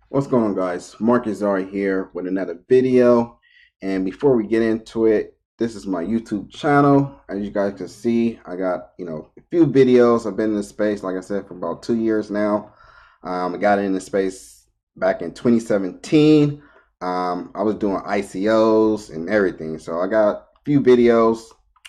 What's going on, guys? Marcus Zari here with another video. And before we get into it, this is my YouTube channel. As you guys can see, I got, a few videos. I've been in this space, like I said, for about 2 years now. I got in this space back in 2017. I was doing ICOs and everything. So I got a few videos.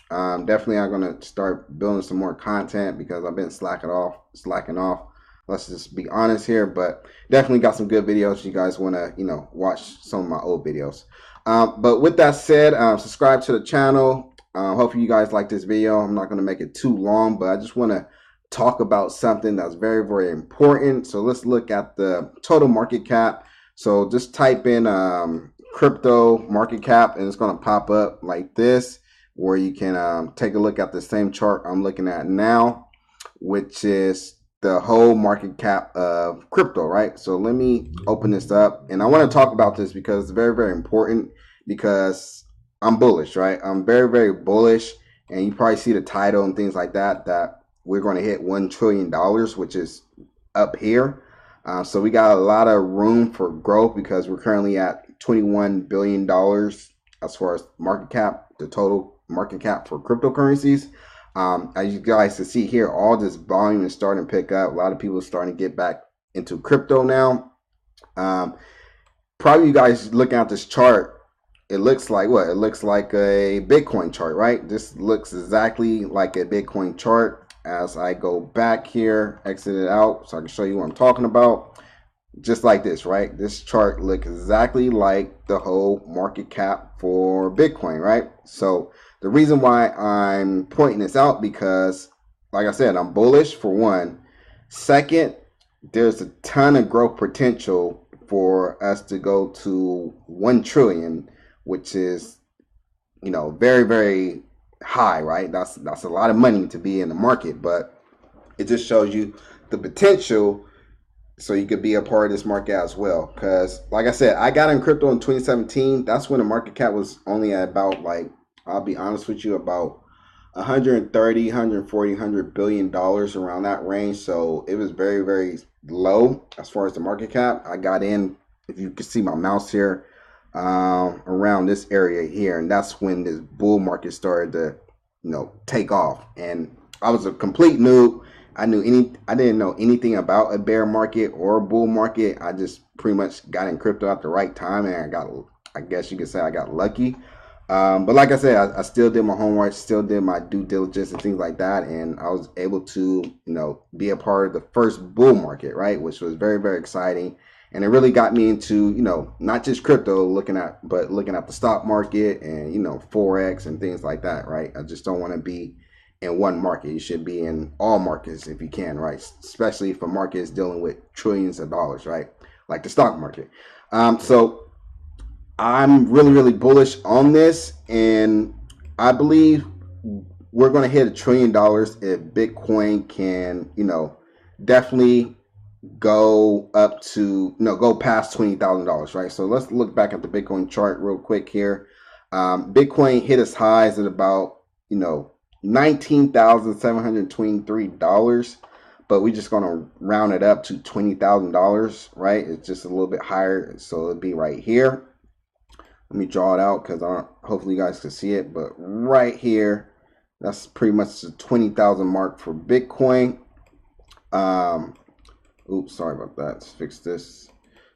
Definitely I'm going to start building some more content because I've been slacking off. Let's just be honest here, but definitely got some good videos. You guys want to, watch some of my old videos. But with that said, subscribe to the channel. Hopefully you guys like this video. I'm not going to make it too long, but I just want to talk about something that's very, very important. So let's look at the total market cap. So just type in crypto market cap and it's going to pop up like this, where you can take a look at the same chart I'm looking at now, which is the whole market cap of crypto, right? So let me open this up, and I want to talk about this because it's very, very important, because I'm bullish, right? I'm very, very bullish, and you probably see the title and things like that, that we're going to hit $1 trillion, which is up here. So we got a lot of room for growth because we're currently at $21 billion as far as market cap, the total market cap for cryptocurrencies. As you guys can see here, all this volume is starting to pick up. A lot of people are starting to get back into crypto now. Probably you guys looking at this chart, it looks like what? It looks like a Bitcoin chart, right? This looks exactly like a Bitcoin chart. As I go back here, exit it out so I can show you what I'm talking about. Just like this, right? This chart looks exactly like the whole market cap for Bitcoin, right? So the reason why I'm pointing this out, because like I said, I'm bullish for one. Second, there's a ton of growth potential for us to go to 1 trillion, which is, very, very high, right? That's a lot of money to be in the market, but it just shows you the potential, so you could be a part of this market as well. Because like I said, I got in crypto in 2017. That's when the market cap was only at about, like, I'll be honest with you, about 130, 140, $100 billion, around that range. So it was very, very low as far as the market cap. I got in, if you can see my mouse here, around this area here, and that's when this bull market started to, take off. And I was a complete noob. I didn't know anything about a bear market or a bull market. I just pretty much got in crypto at the right time, and I guess you could say I got lucky. But like I said, I still did my homework, still did my due diligence and things like that, and I was able to, be a part of the first bull market, right, which was very, very exciting, and it really got me into, not just crypto, but looking at the stock market and, forex and things like that, right? I just don't want to be in one market. You should be in all markets if you can, right? Especially for markets dealing with trillions of dollars, right? Like the stock market. So I'm really, really bullish on this, and I believe we're going to hit $1 trillion if Bitcoin can, definitely go up to, go past $20,000, right? So let's look back at the Bitcoin chart real quick here. Bitcoin hit its highs at about, $19,723, but we're just gonna round it up to $20,000, right? It's just a little bit higher, so it'll be right here. Let me draw it out because hopefully you guys can see it. But right here, that's pretty much the 20,000 mark for Bitcoin. Oops, sorry about that. Let's fix this.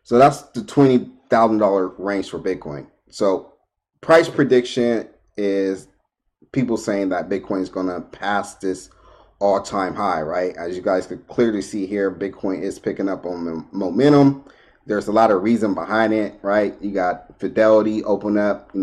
So that's the $20,000 range for Bitcoin. So price prediction is people saying that Bitcoin is going to pass this all-time high, right? As you guys could clearly see here, Bitcoin is picking up on momentum. There's a lot of reason behind it, right? You got Fidelity open up,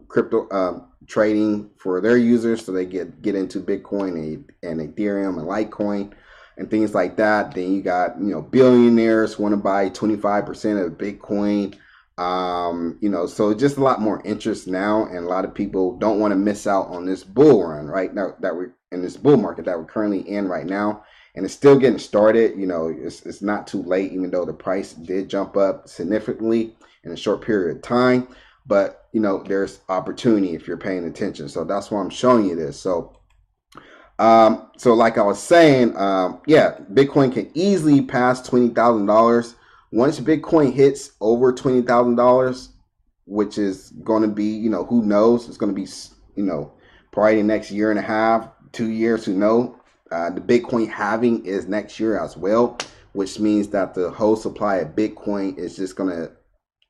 crypto trading for their users, so they get into Bitcoin and Ethereum and Litecoin and things like that. Then you got, billionaires want to buy 25% of Bitcoin. So just a lot more interest now, and a lot of people don't want to miss out on this bull run right now, that we're in this bull market that we're currently in right now. And it's still getting started. It's not too late, even though the price did jump up significantly in a short period of time. But, there's opportunity if you're paying attention. So that's why I'm showing you this. So like I was saying, yeah, Bitcoin can easily pass $20,000 Once Bitcoin hits over $20,000, which is going to be, you know, who knows? It's going to be, you know, probably the next year and a half, 2 years, who knows? The Bitcoin halving is next year as well, which means that the whole supply of Bitcoin is just going to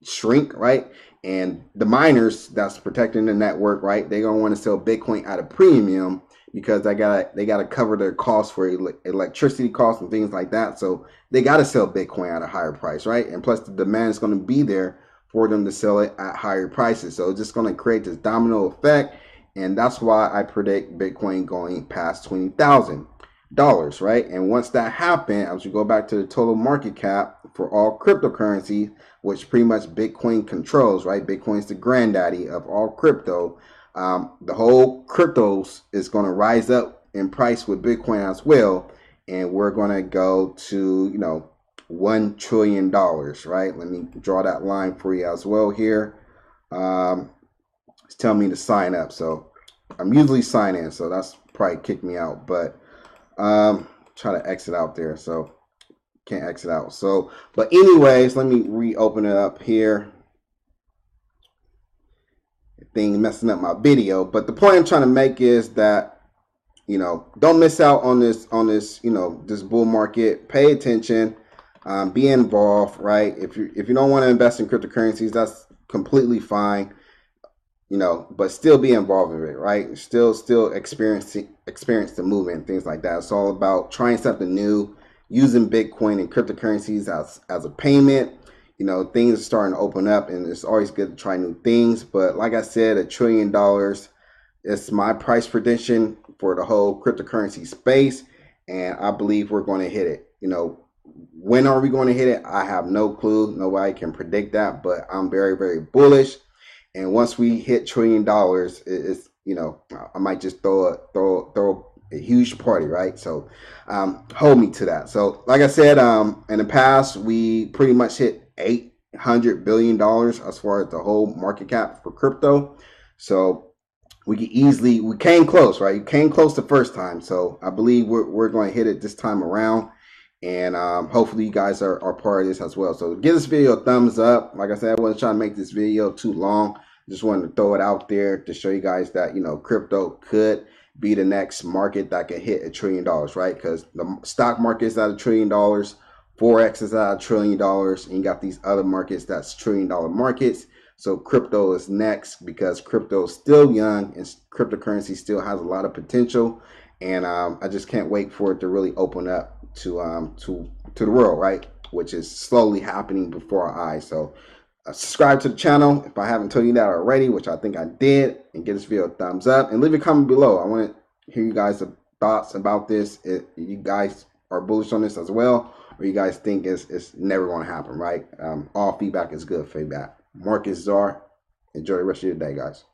shrink, right? And the miners that's protecting the network, right? They're gonna want to sell Bitcoin at a premium because they gotta cover their costs for electricity costs and things like that. So they gotta sell Bitcoin at a higher price, right? And plus the demand is gonna be there for them to sell it at higher prices. So it's just gonna create this domino effect, and that's why I predict Bitcoin going past $20,000, right? And once that happens, as we go back to the total market cap for all cryptocurrencies, which pretty much Bitcoin controls, right? Bitcoin's the granddaddy of all crypto. The whole cryptos is going to rise up in price with Bitcoin as well, and we're going to go to, you know, $1 trillion, right? Let me draw that line for you as well here. It's telling me to sign up, so I'm usually sign in, so that's probably kicked me out, but try to exit out there, so can't exit out. So, but anyways, let me reopen it up here. Thing messing up my video, but the point I'm trying to make is that, you know, don't miss out on this, you know, this bull market. Pay attention, be involved, right? If you don't want to invest in cryptocurrencies, that's completely fine, you know, but still be involved in it, right? Still experience the movement, things like that. It's all about trying something new, using Bitcoin and cryptocurrencies as a payment. You know, things are starting to open up, and it's always good to try new things. But like I said, $1 trillion is my price prediction for the whole cryptocurrency space, and I believe we're going to hit it. You know, when are we going to hit it? I have no clue. Nobody can predict that, but I'm very, very bullish. And once we hit $1 trillion, it's, you know, I might just throw a huge party, right? So hold me to that. So like I said, in the past, we pretty much hit $800 billion as far as the whole market cap for crypto. So we came close, right? You came close the first time. So I believe we're going to hit it this time around. And hopefully you guys are part of this as well. So give this video a thumbs up. Like I said, I wasn't trying to make this video too long. Just wanted to throw it out there to show you guys that, you know, crypto could be the next market that can hit $1 trillion, right? Because the stock market is at $1 trillion, Forex is at $1 trillion, and you got these other markets that's $1 trillion markets. So crypto is next because crypto is still young and cryptocurrency still has a lot of potential. And I just can't wait for it to really open up to the world, right? Which is slowly happening before our eyes. So subscribe to the channel if I haven't told you that already, which I think I did, and give this video a thumbs up and leave a comment below. I want to hear you guys' thoughts about this. If you guys are bullish on this as well, or you guys think it's never going to happen, right? All feedback is good feedback. Marcus Czar, enjoy the rest of your day, guys.